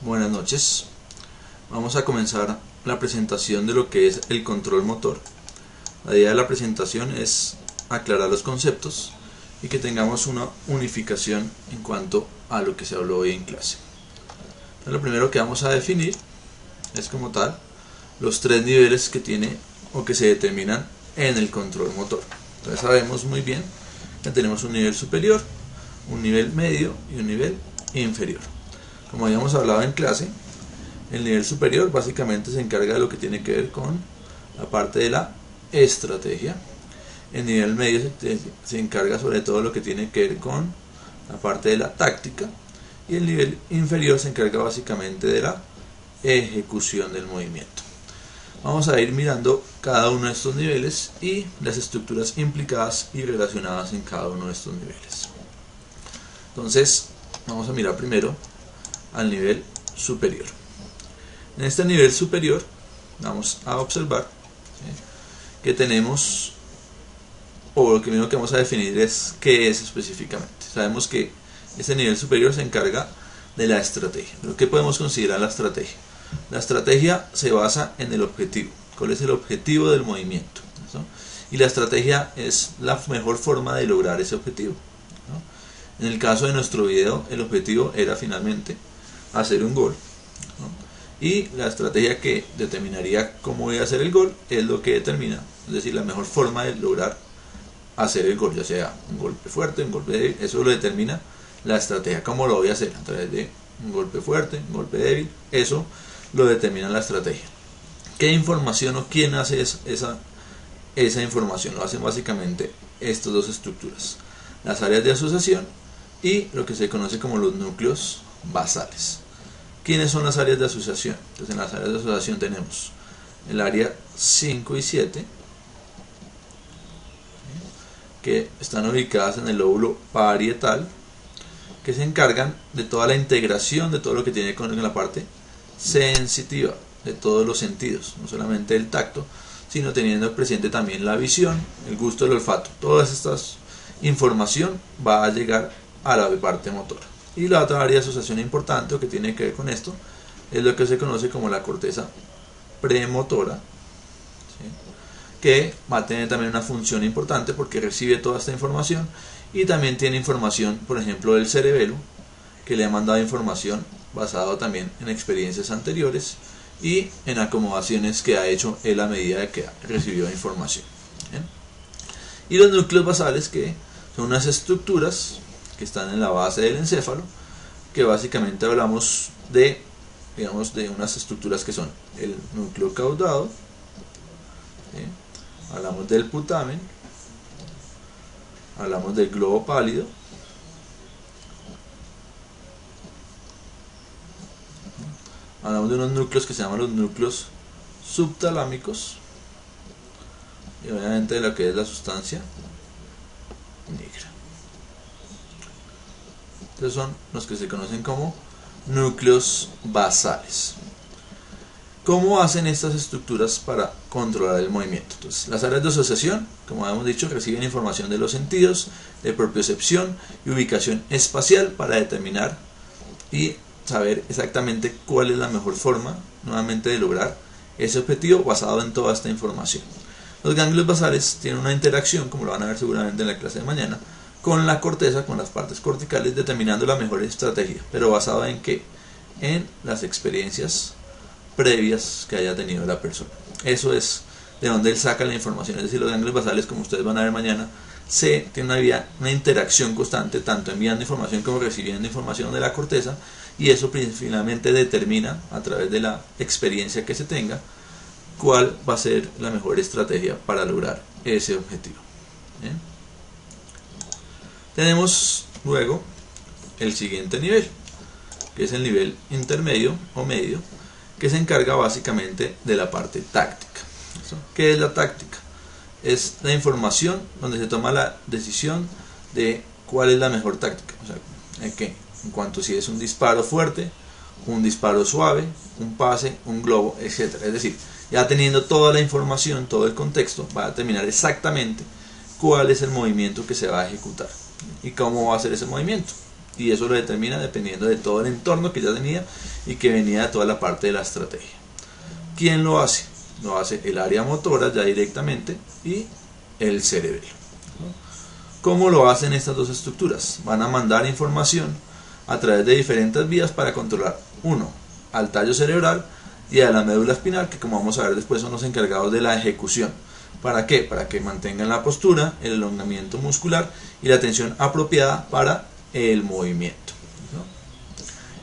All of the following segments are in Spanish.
Buenas noches. Vamos a comenzar la presentación de lo que es el control motor. La idea de la presentación es aclarar los conceptos y que tengamos una unificación en cuanto a lo que se habló hoy en clase. Entonces, lo primero que vamos a definir es como tal los tres niveles que tiene o que se determinan en el control motor. Entonces sabemos muy bien que tenemos un nivel superior, un nivel medio y un nivel inferior. Como habíamos hablado en clase, el nivel superior básicamente se encarga de lo que tiene que ver con la parte de la estrategia. El nivel medio se encarga sobre todo de lo que tiene que ver con la parte de la táctica. Y el nivel inferior se encarga básicamente de la ejecución del movimiento. Vamos a ir mirando cada uno de estos niveles y las estructuras implicadas y relacionadas en cada uno de estos niveles. Entonces, vamos a mirar primero al nivel superior. En este nivel superior vamos a observar que tenemos, o lo primero que vamos a definir es qué es específicamente. Sabemos que este nivel superior se encarga de la estrategia. ¿Pero qué podemos considerar la estrategia? La estrategia se basa en el objetivo. ¿Cuál es el objetivo del movimiento? ¿No? Y la estrategia es la mejor forma de lograr ese objetivo, ¿no? En el caso de nuestro video, el objetivo era finalmente hacer un gol, ¿no? Y la estrategia que determinaría cómo voy a hacer el gol es lo que determina, es decir, la mejor forma de lograr hacer el gol, ya sea un golpe fuerte, un golpe débil. Eso lo determina la estrategia. ¿Cómo lo voy a hacer? A través de un golpe fuerte, un golpe débil. Eso lo determina la estrategia. ¿Qué información o quién hace esa información? Lo hacen básicamente estas dos estructuras: las áreas de asociación y lo que se conoce como los núcleos basales. ¿Quiénes son las áreas de asociación? Entonces, en las áreas de asociación tenemos el área 5 y 7, que están ubicadas en el lóbulo parietal, que se encargan de toda la integración de todo lo que tiene con la parte sensitiva, de todos los sentidos, no solamente el tacto, sino teniendo presente también la visión, el gusto, el olfato. Toda esta información va a llegar a la parte motora. Y la otra área de asociación importante, o que tiene que ver con esto, es lo que se conoce como la corteza premotora, ¿sí? Que va a tener también una función importante porque recibe toda esta información y también tiene información, por ejemplo, del cerebelo, que le ha mandado información basado también en experiencias anteriores y en acomodaciones que ha hecho él a medida de que recibió información. ¿Bien? Y los núcleos basales, que son unas estructuras que están en la base del encéfalo, que básicamente hablamos de, digamos, de unas estructuras que son el núcleo caudado, ¿sí? Hablamos del putamen, hablamos del globo pálido, hablamos de unos núcleos que se llaman los núcleos subtalámicos y obviamente de lo que es la sustancia negra. Estos son los que se conocen como núcleos basales. ¿Cómo hacen estas estructuras para controlar el movimiento? Entonces, las áreas de asociación, como hemos dicho, reciben información de los sentidos, de propiocepción y ubicación espacial para determinar y saber exactamente cuál es la mejor forma, nuevamente, de lograr ese objetivo basado en toda esta información. Los ganglios basales tienen una interacción, como lo van a ver seguramente en la clase de mañana, con la corteza, con las partes corticales, determinando la mejor estrategia, pero basado en ¿qué? En las experiencias previas que haya tenido la persona. Eso es de donde él saca la información. Es decir, los ganglios basales, como ustedes van a ver mañana, tienen una interacción constante, tanto enviando información como recibiendo información de la corteza, y eso finalmente determina, a través de la experiencia que se tenga, cuál va a ser la mejor estrategia para lograr ese objetivo. ¿Bien? Tenemos luego el siguiente nivel, que es el nivel intermedio o medio, que se encarga básicamente de la parte táctica. ¿Qué es la táctica? Es la información donde se toma la decisión de cuál es la mejor táctica. O sea, en cuanto si es un disparo fuerte, un disparo suave, un pase, un globo, etc. Es decir, ya teniendo toda la información, todo el contexto, va a determinar exactamente cuál es el movimiento que se va a ejecutar y cómo va a ser ese movimiento. y eso lo determina dependiendo de todo el entorno que ya tenía y que venía de toda la parte de la estrategia. ¿Quién lo hace? Lo hace el área motora ya directamente y el cerebelo. ¿Cómo lo hacen estas dos estructuras? Van a mandar información a través de diferentes vías para controlar, uno, al tallo cerebral y a la médula espinal, que como vamos a ver después son los encargados de la ejecución. ¿Para qué? Para que mantengan la postura, el elongamiento muscular y la tensión apropiada para el movimiento.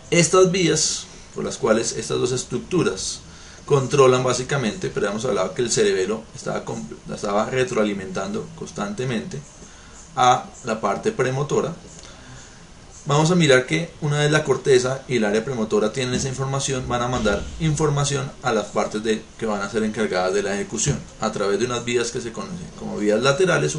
Estas vías por las cuales estas dos estructuras controlan básicamente, pero hemos hablado que el cerebelo estaba retroalimentando constantemente a la parte premotora. Vamos a mirar que una vez la corteza y el área premotora tienen esa información, van a mandar información a las partes que van a ser encargadas de la ejecución a través de unas vías que se conocen como vías laterales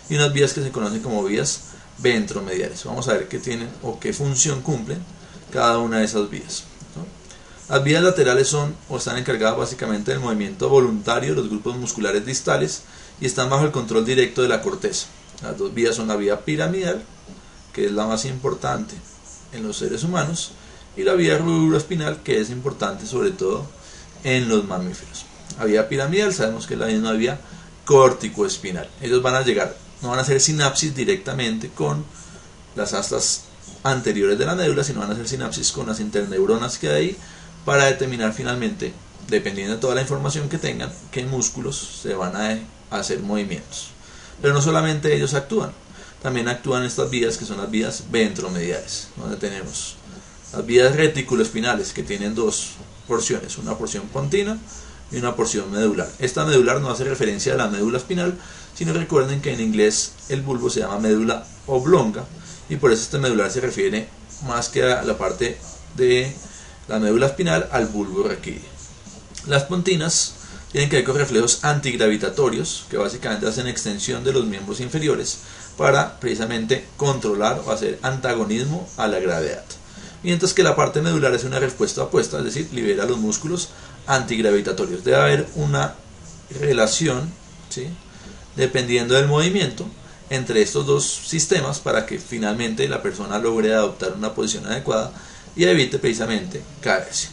y unas vías que se conocen como vías ventromediales. Vamos a ver qué tienen o qué función cumplen cada una de esas vías. Las vías laterales son o están encargadas básicamente del movimiento voluntario de los grupos musculares distales y están bajo el control directo de la corteza. Las dos vías son la vía piramidal, que es la más importante en los seres humanos, y la vía rubroespinal, que es importante sobre todo en los mamíferos. La vía piramidal sabemos que es la misma vía corticoespinal. Ellos van a llegar, no van a hacer sinapsis directamente con las astas anteriores de la médula, sino van a hacer sinapsis con las interneuronas que hay ahí, para determinar finalmente, dependiendo de toda la información que tengan, qué músculos se van a hacer movimientos. Pero no solamente ellos actúan, también actúan estas vías que son las vías ventromediales, donde tenemos las vías reticuloespinales, que tienen dos porciones, una porción continua y una porción medular. Esta medular no hace referencia a la médula espinal, sino recuerden que en inglés el bulbo se llama médula oblonga, y por eso este medular se refiere más que a la parte de la médula espinal al bulbo raquídeo. Las pontinas tienen que ver con reflejos antigravitatorios, que básicamente hacen extensión de los miembros inferiores para precisamente controlar o hacer antagonismo a la gravedad. Mientras que la parte medular es una respuesta opuesta, es decir, libera los músculos antigravitatorios. Debe haber una relación, ¿sí?, dependiendo del movimiento entre estos dos sistemas para que finalmente la persona logre adoptar una posición adecuada y evite precisamente caerse.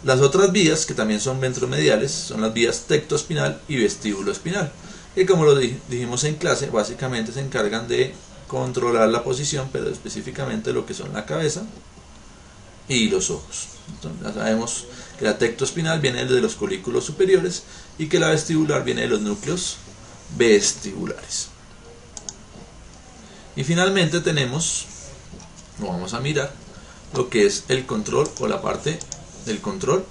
Las otras vías, que también son ventromediales, son las vías tectoespinal y vestíbuloespinal, que como lo dijimos en clase, básicamente se encargan de controlar la posición, pero específicamente lo que son la cabeza y los ojos. Entonces, ya sabemos que la tectoespinal viene de los colículos superiores y que la vestibular viene de los núcleos vestibulares. Y finalmente tenemos, lo vamos a mirar, lo que es el control o la parte del control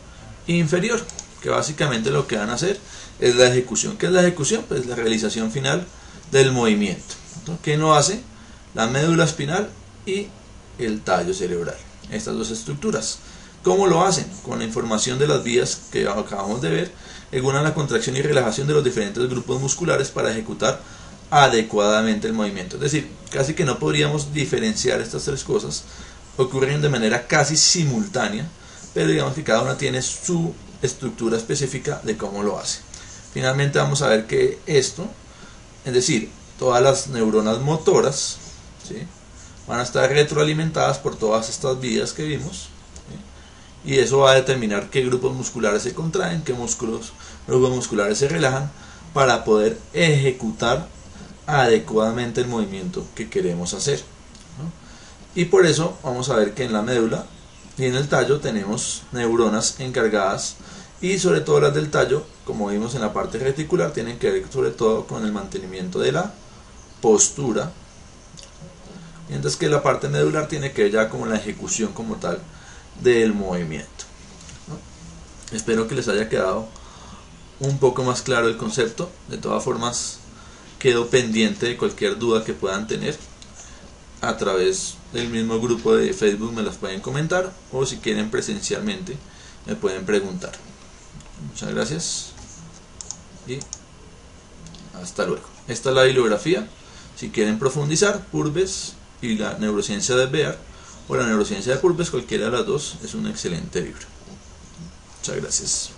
inferior, que básicamente lo que van a hacer es la ejecución. ¿Qué es la ejecución? Pues la realización final del movimiento. Entonces, ¿qué no hace? La médula espinal y el tallo cerebral, estas dos estructuras. ¿Cómo lo hacen? Con la información de las vías que acabamos de ver, regulan la contracción y relajación de los diferentes grupos musculares para ejecutar adecuadamente el movimiento. Es decir, casi que no podríamos diferenciar estas tres cosas, ocurren de manera casi simultánea, pero digamos que cada una tiene su estructura específica de cómo lo hace. Finalmente vamos a ver que esto, es decir, todas las neuronas motoras, ¿sí?, van a estar retroalimentadas por todas estas vías que vimos, ¿sí?, y eso va a determinar qué grupos musculares se contraen, qué grupos musculares se relajan, para poder ejecutar adecuadamente el movimiento que queremos hacer, ¿no? Y por eso vamos a ver que en la médula y en el tallo tenemos neuronas encargadas, y sobre todo las del tallo, como vimos en la parte reticular, tienen que ver sobre todo con el mantenimiento de la postura, mientras que la parte medular tiene que ver ya con la ejecución como tal del movimiento, ¿no? Espero que les haya quedado un poco más claro el concepto. De todas formas, quedo pendiente de cualquier duda que puedan tener. A través del mismo grupo de Facebook me las pueden comentar, o si quieren presencialmente me pueden preguntar. Muchas gracias y hasta luego. Esta es la bibliografía. Si quieren profundizar, Purves y la neurociencia de Bear, o la neurociencia de Purves, cualquiera de las dos es un excelente libro. Muchas gracias.